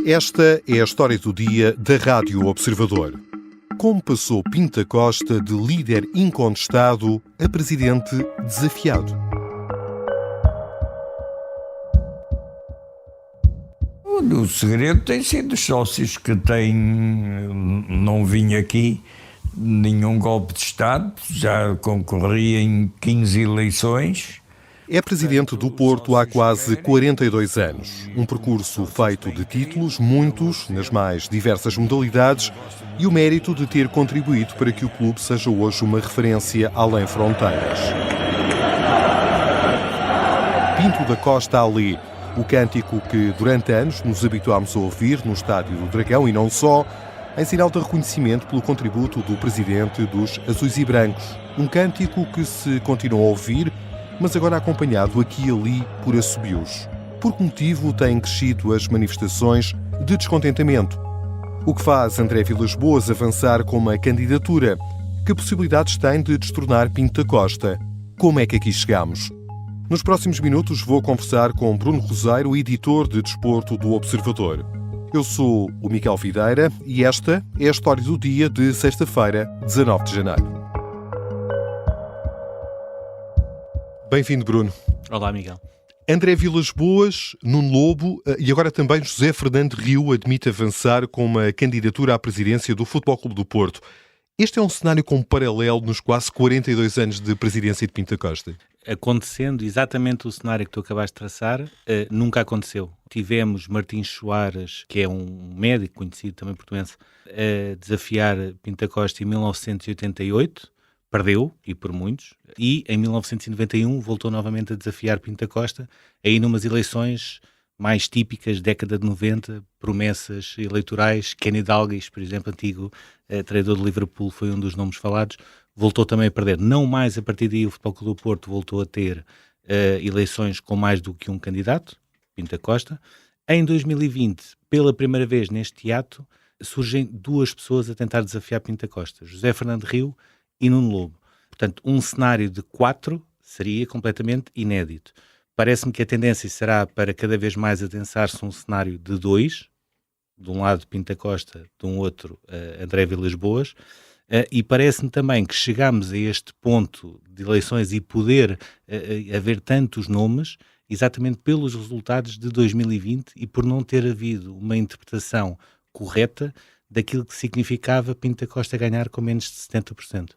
Esta é a história do dia da Rádio Observador. Como passou Pinto da Costa de líder incontestado a presidente desafiado? O segredo tem sido os sócios que têm. Não vim aqui nenhum golpe de Estado, já concorri em 15 eleições. É presidente do Porto há quase 42 anos. Um percurso feito de títulos, muitos, nas mais diversas modalidades, e o mérito de ter contribuído para que o clube seja hoje uma referência além fronteiras. Pinto da Costa Ali, o cântico que durante anos nos habituámos a ouvir no Estádio do Dragão e não só, em sinal de reconhecimento pelo contributo do presidente dos Azuis e Brancos. Um cântico que se continua a ouvir, mas agora acompanhado aqui e ali por assobios. Por que motivo têm crescido as manifestações de descontentamento? O que faz André Vilas Boas avançar com uma candidatura? Que possibilidades tem de destornar Pinto da Costa? Como é que aqui chegamos? Nos próximos minutos vou conversar com Bruno Roseiro, editor de desporto do Observador. Eu sou o Miguel Videira e esta é a história do dia de sexta-feira, 19 de janeiro. Bem-vindo, Bruno. Olá, Miguel. André Vilas Boas, Nuno Lobo e agora também José Fernando Rio admite avançar com uma candidatura à presidência do Futebol Clube do Porto. Este é um cenário com paralelo nos quase 42 anos de presidência de Pinto da Costa. Acontecendo exatamente o cenário que tu acabaste de traçar, nunca aconteceu. Tivemos Martins Soares, que é um médico conhecido também português, a desafiar Pinto da Costa em 1988, perdeu, e por muitos, e em 1991 voltou novamente a desafiar Pinto da Costa, aí numas eleições mais típicas, década de 90, promessas eleitorais. Kenny Dalglish, por exemplo, antigo treinador de Liverpool, foi um dos nomes falados, voltou também a perder. Não mais a partir daí o Futebol Clube do Porto voltou a ter eleições com mais do que um candidato, Pinto da Costa. Em 2020, pela primeira vez neste ato, surgem duas pessoas a tentar desafiar Pinto da Costa, José Fernando Rio e Nuno Lobo. Portanto, um cenário de 4 seria completamente inédito. Parece-me que a tendência será para cada vez mais adensar-se um cenário de 2, de um lado Pinto da Costa, de um outro André Vilas Boas, e parece-me também que chegamos a este ponto de eleições e poder haver tantos nomes exatamente pelos resultados de 2020 e por não ter havido uma interpretação correta daquilo que significava Pinto da Costa ganhar com menos de 70%.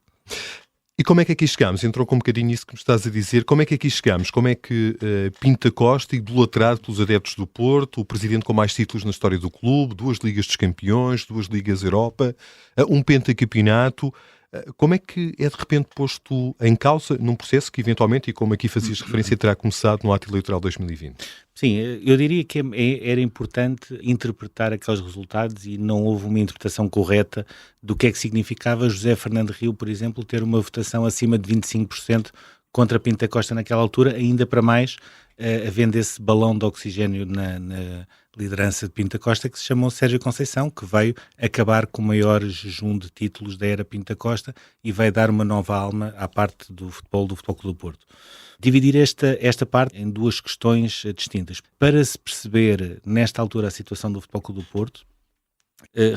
E como é que aqui chegamos? Entrou com um bocadinho isso que me estás a dizer. Como é que aqui chegamos? Como é que Pinto da Costa, idolatrado pelos adeptos do Porto, o presidente com mais títulos na história do clube, 2 Ligas dos Campeões, 2 Ligas Europa, um pentacampeonato, como é que é de repente posto em causa num processo que eventualmente, e como aqui fazias referência, terá começado no ato eleitoral 2020? Sim, eu diria que era importante interpretar aqueles resultados e não houve uma interpretação correta do que é que significava José Fernando Rio, por exemplo, ter uma votação acima de 25% contra Pinto da Costa naquela altura, ainda para mais havendo esse balão de oxigênio na liderança de Pinto da Costa, que se chamou Sérgio Conceição, que veio acabar com o maior jejum de títulos da era Pinto da Costa e veio dar uma nova alma à parte do Futebol Clube do Porto. Dividir esta parte em duas questões distintas. Para se perceber, nesta altura, a situação do Futebol Clube do Porto,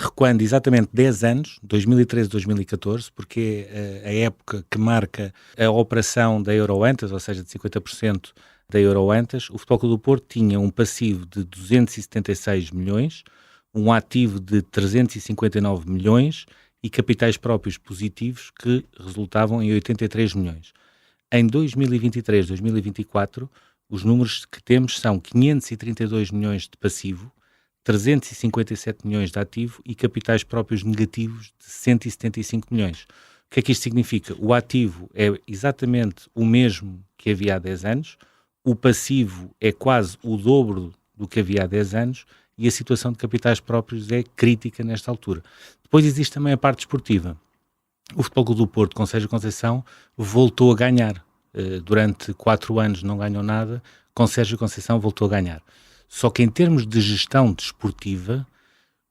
recuando exatamente 10 anos, 2013-2014, porque é a época que marca a operação da Euroantas, ou seja, de 50% da Euroantas, o Futebol Clube do Porto tinha um passivo de 276 milhões, um ativo de 359 milhões e capitais próprios positivos que resultavam em 83 milhões. Em 2023-2024, os números que temos são 532 milhões de passivo, 357 milhões de ativo e capitais próprios negativos de 175 milhões. O que é que isto significa? O ativo é exatamente o mesmo que havia há 10 anos, o passivo é quase o dobro do que havia há 10 anos e a situação de capitais próprios é crítica nesta altura. Depois existe também a parte desportiva. O Futebol Clube do Porto, com Sérgio Conceição, voltou a ganhar. Durante 4 anos não ganhou nada, com Sérgio Conceição voltou a ganhar. Só que em termos de gestão desportiva,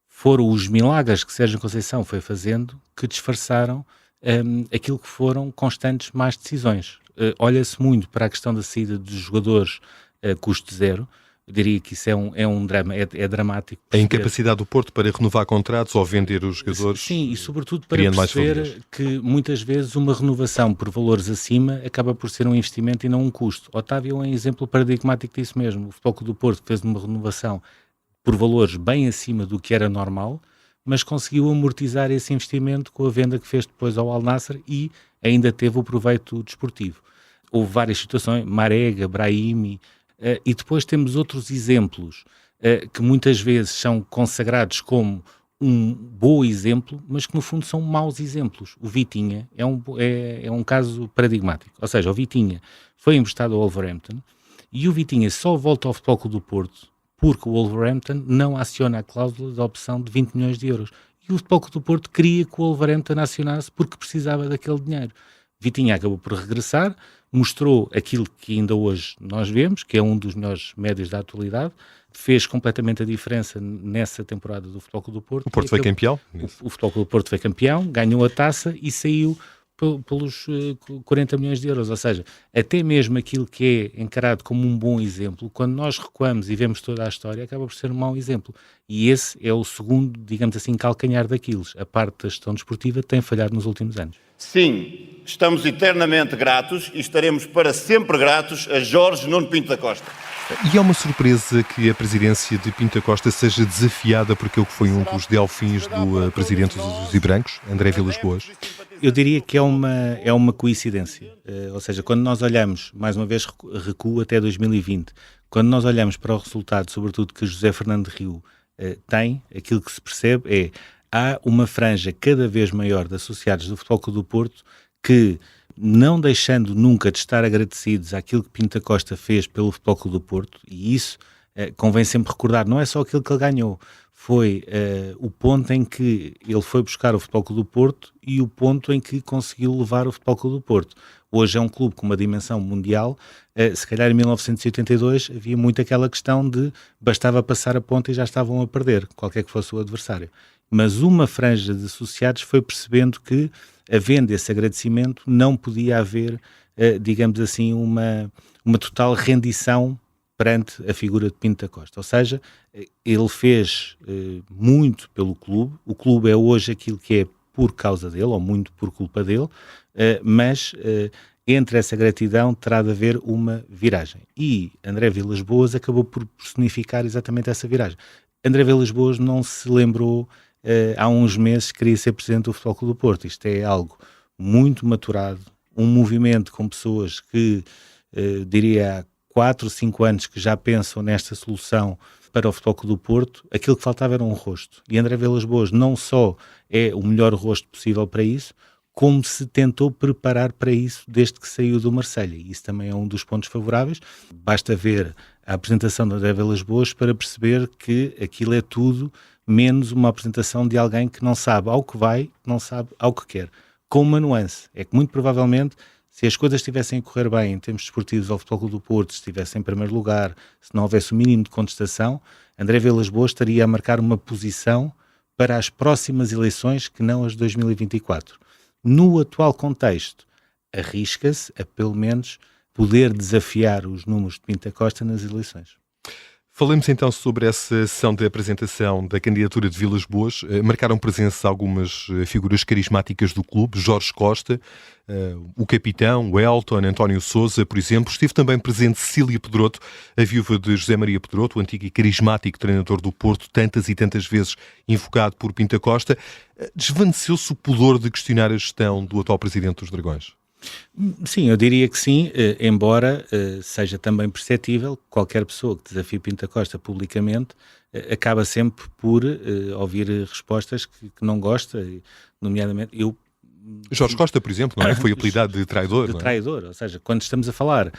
foram os milagres que Sérgio Conceição foi fazendo que disfarçaram aquilo que foram constantes más decisões. Olha-se muito para a questão da saída dos jogadores custo zero, Eu diria que isso é um drama, é dramático. A incapacidade do Porto para renovar contratos ou vender os jogadores. Sim, e sobretudo para perceber que muitas vezes uma renovação por valores acima acaba por ser um investimento e não um custo. Otávio é um exemplo paradigmático disso mesmo. O Futebol Clube do Porto fez uma renovação por valores bem acima do que era normal, mas conseguiu amortizar esse investimento com a venda que fez depois ao Al Nassr e ainda teve o proveito desportivo. Houve várias situações, Marega, Brahimi, e depois temos outros exemplos que muitas vezes são consagrados como um bom exemplo, mas que no fundo são maus exemplos. O Vitinha é um caso paradigmático. Ou seja, o Vitinha foi emprestado ao Wolverhampton e o Vitinha só volta ao Futebol Clube do Porto porque o Wolverhampton não aciona a cláusula da opção de 20 milhões de euros. E o Futebol Clube do Porto queria que o Wolverhampton acionasse porque precisava daquele dinheiro. Vitinha acabou por regressar, mostrou aquilo que ainda hoje nós vemos, que é um dos melhores médios da atualidade, fez completamente a diferença nessa temporada do Futebol Clube do Porto. O Porto foi campeão? O Futebol Clube do Porto foi campeão, ganhou a taça e saiu pelos 40 milhões de euros, ou seja, até mesmo aquilo que é encarado como um bom exemplo, quando nós recuamos e vemos toda a história, acaba por ser um mau exemplo. E esse é o segundo, digamos assim, calcanhar daqueles. A parte da gestão desportiva tem falhado nos últimos anos. Sim, estamos eternamente gratos e estaremos para sempre gratos a Jorge Nuno Pinto da Costa. E é uma surpresa que a presidência de Pinto da Costa seja desafiada por aquele que foi um dos delfins do presidente dos Azuis e Brancos, André Vilas-Boas? Eu diria que é uma coincidência. Ou seja, quando nós olhamos, mais uma vez recuo até 2020, quando nós olhamos para o resultado, sobretudo que José Fernando Rio tem, aquilo que se percebe é há uma franja cada vez maior de associados do Futebol Clube do Porto que, não deixando nunca de estar agradecidos àquilo que Pinto da Costa fez pelo Futebol Clube do Porto, e isso convém sempre recordar, não é só aquilo que ele ganhou, foi o ponto em que ele foi buscar o Futebol Clube do Porto e o ponto em que conseguiu levar o Futebol Clube do Porto. Hoje é um clube com uma dimensão mundial, se calhar em 1982 havia muito aquela questão de bastava passar a ponta e já estavam a perder, qualquer que fosse o adversário. Mas uma franja de associados foi percebendo que, havendo esse agradecimento, não podia haver, digamos assim, uma total rendição perante a figura de Pinto da Costa. Ou seja, ele fez muito pelo clube, o clube é hoje aquilo que é por causa dele, ou muito por culpa dele, mas entre essa gratidão terá de haver uma viragem. E André Vilas-Boas acabou por personificar exatamente essa viragem. André Vilas-Boas não se lembrou há uns meses que queria ser presidente do Futebol Clube do Porto. Isto é algo muito maturado, um movimento com pessoas que, diria há 4 ou 5 anos que já pensam nesta solução para o Futebol Clube do Porto. Aquilo que faltava era um rosto. E André Vilas-Boas não só é o melhor rosto possível para isso, como se tentou preparar para isso desde que saiu do Marselha. E isso também é um dos pontos favoráveis. Basta ver a apresentação de André Vilas-Boas para perceber que aquilo é tudo menos uma apresentação de alguém que não sabe ao que vai, não sabe ao que quer. Com uma nuance. É que muito provavelmente, se as coisas estivessem a correr bem em termos desportivos ao Futebol Clube do Porto, se estivesse em primeiro lugar, se não houvesse o mínimo de contestação, André Vilas-Boas estaria a marcar uma posição para as próximas eleições que não as de 2024. No atual contexto, arrisca-se a, pelo menos, poder desafiar os números de Pinto da Costa nas eleições. Falemos então sobre essa sessão de apresentação da candidatura de Vilas-Boas. Marcaram presença algumas figuras carismáticas do clube, Jorge Costa, o capitão, o Elton, António Sousa, por exemplo. Esteve também presente Cecília Pedroto, a viúva de José Maria Pedroto, o antigo e carismático treinador do Porto, tantas e tantas vezes invocado por Pinto da Costa. Desvaneceu-se o pudor de questionar a gestão do atual presidente dos Dragões? Sim, eu diria que sim, embora seja também perceptível que qualquer pessoa que desafie Pinto da Costa publicamente acaba sempre por ouvir respostas que não gosta, nomeadamente eu. Jorge Costa, por exemplo, não é? Foi apelidado de traidor. De traidor, ou seja, quando estamos a falar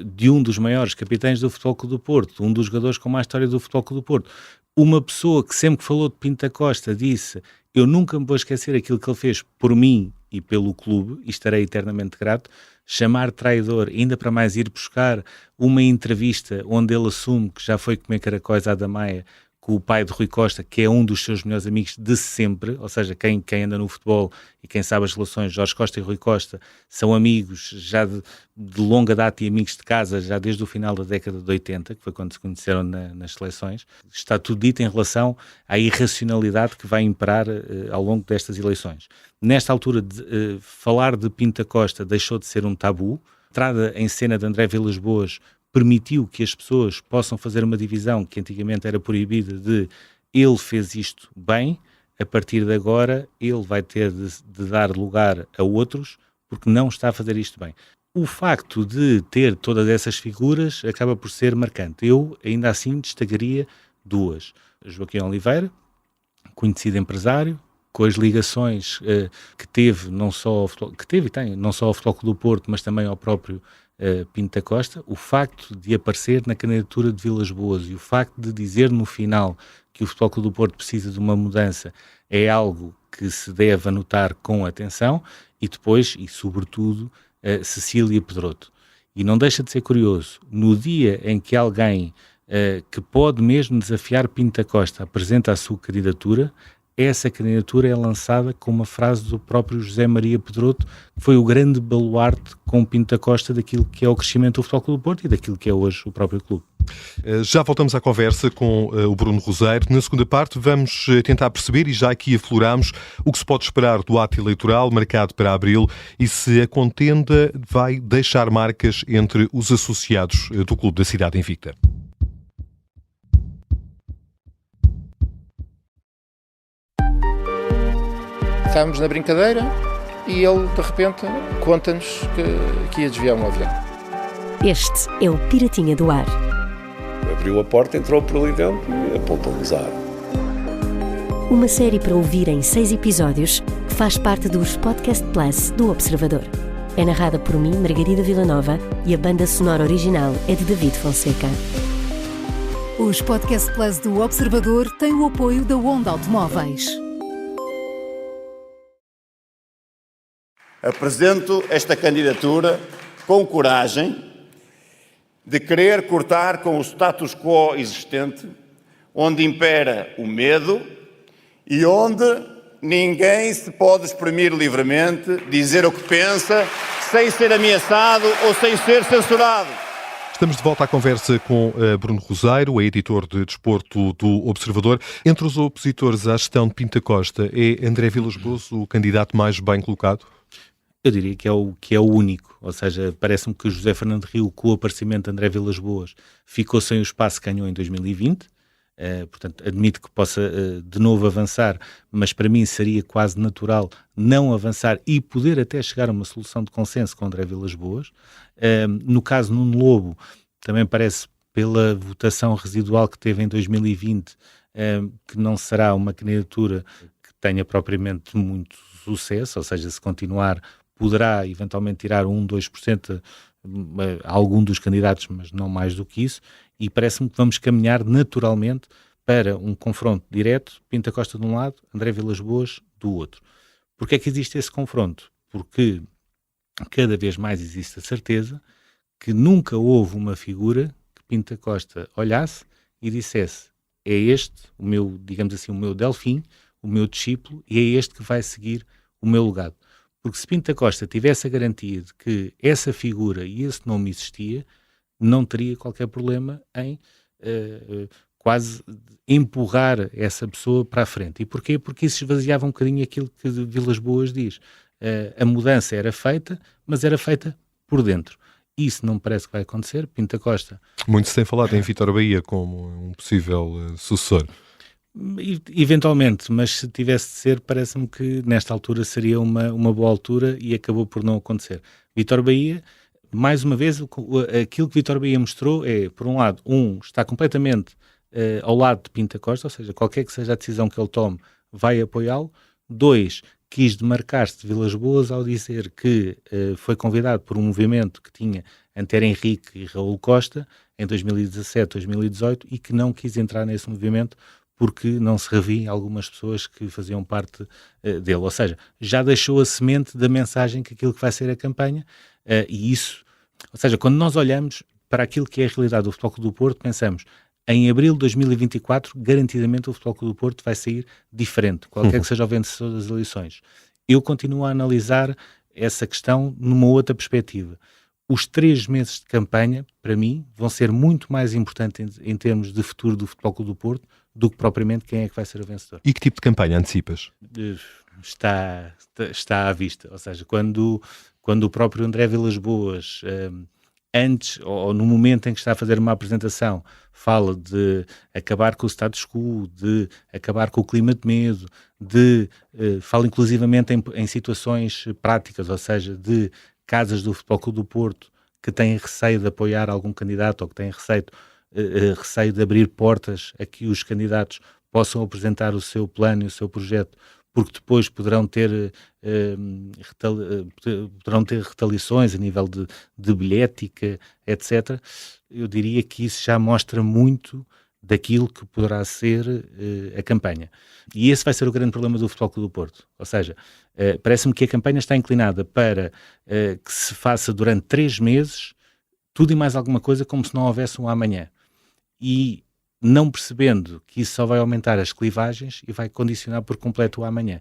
de um dos maiores capitães do Futebol Clube do Porto, um dos jogadores com mais história do Futebol Clube do Porto, uma pessoa que sempre que falou de Pinto da Costa disse: eu nunca me vou esquecer aquilo que ele fez por mim e pelo clube, e estarei eternamente grato. Chamar traidor, ainda para mais ir buscar uma entrevista onde ele assume que já foi comer caracóis à Damaia com o pai de Rui Costa, que é um dos seus melhores amigos de sempre, ou seja, quem anda no futebol e quem sabe as relações, Jorge Costa e Rui Costa, são amigos já de longa data e amigos de casa, já desde o final da década de 80, que foi quando se conheceram nas seleções. Está tudo dito em relação à irracionalidade que vai imperar ao longo destas eleições. Nesta altura, falar de Pinto da Costa deixou de ser um tabu. A entrada em cena de André Vilas-Boas permitiu que as pessoas possam fazer uma divisão que antigamente era proibida de ele fez isto bem, a partir de agora ele vai ter de dar lugar a outros porque não está a fazer isto bem. O facto de ter todas essas figuras acaba por ser marcante. Eu ainda assim destacaria duas. Joaquim Oliveira, conhecido empresário, com as ligações que teve, não só ao futebol, que teve e tem, não só ao Futebol Clube do Porto, mas também ao próprio Pinto da Costa, o facto de aparecer na candidatura de Vilas-Boas e o facto de dizer no final que o Futebol Clube do Porto precisa de uma mudança é algo que se deve anotar com atenção. E depois, e sobretudo, Cecília Pedroto. E não deixa de ser curioso, no dia em que alguém que pode mesmo desafiar Pinto da Costa apresenta a sua candidatura, essa candidatura é lançada com uma frase do próprio José Maria Pedroto, que foi o grande baluarte com Pinto da Costa daquilo que é o crescimento do Futebol Clube do Porto e daquilo que é hoje o próprio clube. Já voltamos à conversa com o Bruno Roseiro. Na segunda parte vamos tentar perceber, e já aqui afloramos, o que se pode esperar do ato eleitoral marcado para abril e se a contenda vai deixar marcas entre os associados do Clube da Cidade Invicta. Estávamos na brincadeira e ele, de repente, conta-nos que ia desviar um avião. Este é o Piratinha do Ar. Abriu a porta, entrou por ali dentro e apontou-nos a arma. Uma série para ouvir em 6 episódios que faz parte dos Podcast Plus do Observador. É narrada por mim, Margarida Villanova, e a banda sonora original é de David Fonseca. Os Podcast Plus do Observador têm o apoio da Onda Automóveis. Apresento esta candidatura com coragem de querer cortar com o status quo existente, onde impera o medo e onde ninguém se pode exprimir livremente, dizer o que pensa, sem ser ameaçado ou sem ser censurado. Estamos de volta à conversa com Bruno Roseiro, é editor de desporto do Observador. Entre os opositores à gestão de Pinto da Costa, é André Vilas-Boas o candidato mais bem colocado? Eu diria que é o único, ou seja, parece-me que o José Fernando Rio, com o aparecimento de André Vilas-Boas, ficou sem o espaço que ganhou em 2020, portanto admito que possa de novo avançar, mas para mim seria quase natural não avançar e poder até chegar a uma solução de consenso com André Vilas-Boas. No caso Nuno Lobo, também parece, pela votação residual que teve em 2020, que não será uma candidatura que tenha propriamente muito sucesso, ou seja, se continuar poderá eventualmente tirar 2% a algum dos candidatos, mas não mais do que isso, e parece-me que vamos caminhar naturalmente para um confronto direto, Pinto da Costa de um lado, André Vilas-Boas do outro. Porquê é que existe esse confronto? Porque cada vez mais existe a certeza que nunca houve uma figura que Pinto da Costa olhasse e dissesse: é este o meu, digamos assim, o meu Delfim, o meu discípulo, e é este que vai seguir o meu legado. Porque se Pinto da Costa tivesse a garantia de que essa figura e esse nome existia, não teria qualquer problema em quase empurrar essa pessoa para a frente. E porquê? Porque isso esvaziava um bocadinho aquilo que Vilas-Boas diz. A mudança era feita, mas era feita por dentro. Isso não me parece que vai acontecer. Pinto da Costa... Muito se tem falado em Vítor Bahia como um possível sucessor. Eventualmente, mas se tivesse de ser, parece-me que nesta altura seria uma boa altura e acabou por não acontecer. Vítor Bahia, mais uma vez, aquilo que Vítor Bahia mostrou é, por um lado, está completamente ao lado de Pinto da Costa, ou seja, qualquer que seja a decisão que ele tome, vai apoiá-lo. 2, quis demarcar-se de Vilas-Boas ao dizer que foi convidado por um movimento que tinha Antero Henrique e Raul Costa em 2017, 2018 e que não quis entrar nesse movimento porque não se revia algumas pessoas que faziam parte dele. Ou seja, já deixou a semente da mensagem que aquilo que vai ser a campanha e isso... Ou seja, quando nós olhamos para aquilo que é a realidade do Futebol Clube do Porto, pensamos, Em abril de 2024, garantidamente o Futebol Clube do Porto vai sair diferente, qualquer que seja o vencedor das eleições. Eu continuo a analisar essa questão numa outra perspectiva. Os 3 meses de campanha, para mim, vão ser muito mais importantes em termos de futuro do Futebol Clube do Porto do que propriamente quem é que vai ser o vencedor. E que tipo de campanha antecipas? Está à vista. Ou seja, quando o próprio André Vilas-Boas, antes ou no momento em que está a fazer uma apresentação, fala de acabar com o status quo, de acabar com o clima de medo, fala inclusivamente em situações práticas, ou seja, de casas do Futebol Clube do Porto que têm receio de apoiar algum candidato ou que têm receio de abrir portas a que os candidatos possam apresentar o seu plano e o seu projeto, porque depois poderão ter retaliações a nível de bilhética, etc. Eu diria que isso já mostra muito daquilo que poderá ser a campanha. E esse vai ser o grande problema do Futebol Clube do Porto. Ou seja, parece-me que a campanha está inclinada para que se faça durante 3 meses tudo e mais alguma coisa como se não houvesse um amanhã. E não percebendo que isso só vai aumentar as clivagens e vai condicionar por completo o amanhã.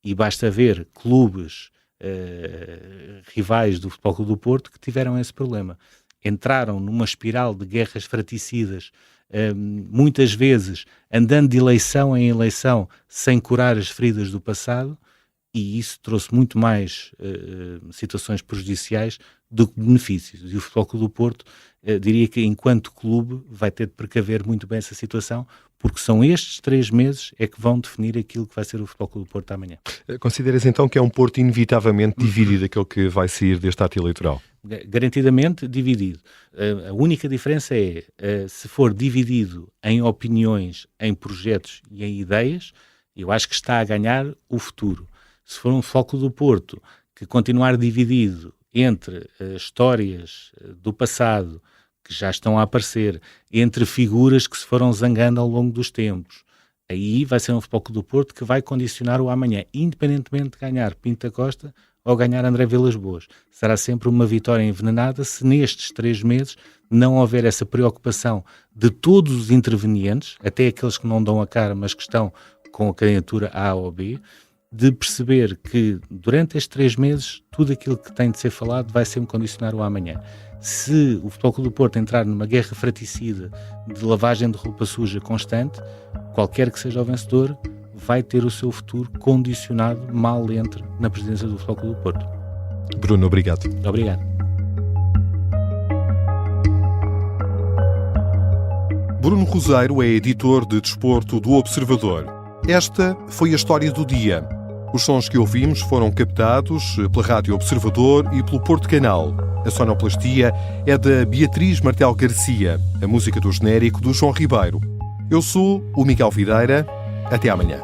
E basta ver clubes rivais do Futebol Clube do Porto que tiveram esse problema. Entraram numa espiral de guerras fraticidas, muitas vezes andando de eleição em eleição sem curar as feridas do passado, e isso trouxe muito mais situações prejudiciais do que benefícios. E o Futebol Clube do Porto, diria que enquanto clube vai ter de precaver muito bem essa situação, porque são estes 3 meses é que vão definir aquilo que vai ser o Futebol Clube do Porto amanhã. Consideras então que é um Porto inevitavelmente dividido aquele que vai sair deste ato eleitoral? Garantidamente dividido. A única diferença é, se for dividido em opiniões, em projetos e em ideias, eu acho que está a ganhar o futuro. Se for um Futebol Clube do Porto que continuar dividido entre histórias do passado que já estão a aparecer, entre figuras que se foram zangando ao longo dos tempos, aí vai ser um Futebol Clube do Porto que vai condicionar o amanhã, independentemente de ganhar Pinto da Costa ou ganhar André Vilas-Boas. Será sempre uma vitória envenenada se nestes 3 meses não houver essa preocupação de todos os intervenientes, até aqueles que não dão a cara, mas que estão com a candidatura A ou B, de perceber que durante estes 3 meses tudo aquilo que tem de ser falado vai sempre condicionar o amanhã. Se o Futebol Clube do Porto entrar numa guerra fraticida de lavagem de roupa suja constante, qualquer que seja o vencedor vai ter o seu futuro condicionado mal entre na presidência do Futebol Clube do Porto. Bruno, obrigado. Obrigado. Bruno Roseiro é editor de desporto do Observador. Esta foi a história do dia. Os sons que ouvimos foram captados pela Rádio Observador e pelo Porto Canal. A sonoplastia é da Beatriz Martel Garcia, a música do genérico do João Ribeiro. Eu sou o Miguel Videira. Até amanhã.